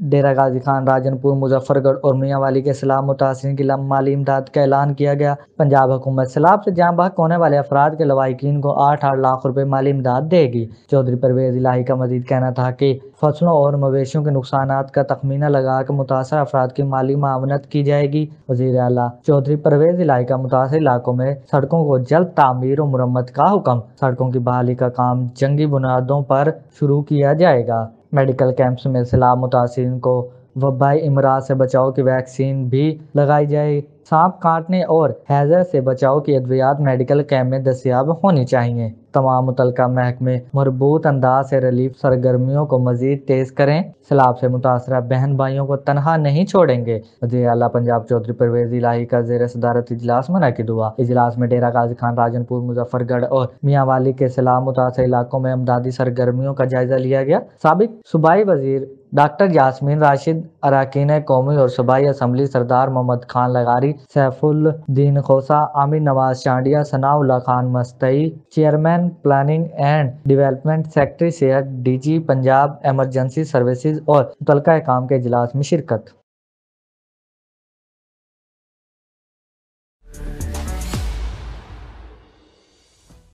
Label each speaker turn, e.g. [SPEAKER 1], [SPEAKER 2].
[SPEAKER 1] ڈیرہ غازی خان، راجن پور، مظفر گڑھ اور میاں والی کے سیلاب متاثرین کی مالی امداد کا اعلان کیا گیا۔ پنجاب حکومت سیلاب سے جاں بحق ہونے والے افراد کے لواحقین کو 8 لاکھ روپے مالی امداد دے گی۔ چودھری پرویز الہی کا مزید کہنا تھا کہ فصلوں اور مویشیوں کے نقصانات کا تخمینہ لگا کر متاثرہ افراد کی مالی معاونت کی جائے گی۔ وزیر اعلیٰ چودھری پرویز الہی کا متاثرہ علاقوں میں سڑکوں کو جلد تعمیر و مرمت کا حکم۔ سڑکوں کی بحالی کا کام جنگی بنیادوں پر شروع کیا جائے گا۔ میڈیکل کیمپس میں سیلاب متاثرین کو وبائی امراض سے بچاؤ کی ویکسین بھی لگائی جائے۔ سانپ کاٹنے اور ہیضہ سے بچاؤ کی ادویات میڈیکل کیمپ میں دستیاب ہونی چاہئیں۔ تمام متعلقہ محکمے مربوط انداز سے ریلیف سرگرمیوں کو مزید تیز کریں۔ سیلاب سے متاثرہ بہن بھائیوں کو تنہا نہیں چھوڑیں گے۔ وزیر اعلیٰ پنجاب چودھری پرویز الہی کا زیر صدارت اجلاس منعقد ہوا۔ اجلاس میں ڈیرہ غازی خان، راجن پور، مظفر گڑھ اور میاں والی کے سیلاب متاثرہ علاقوں میں امدادی سرگرمیوں کا جائزہ لیا گیا۔ سابق صوبائی وزیر ڈاکٹر یاسمین راشد، اراکین قومی اور صوبائی اسمبلی سردار محمد خان لغاری، Saifuddin Khosa, Aamir Nawaz Chandia, Sanaullah Khan Mastoi, chairman planning and development, secretary صحت، D G Punjab emergency services اور متعلقہ حکام کے اجلاس میں شرکت۔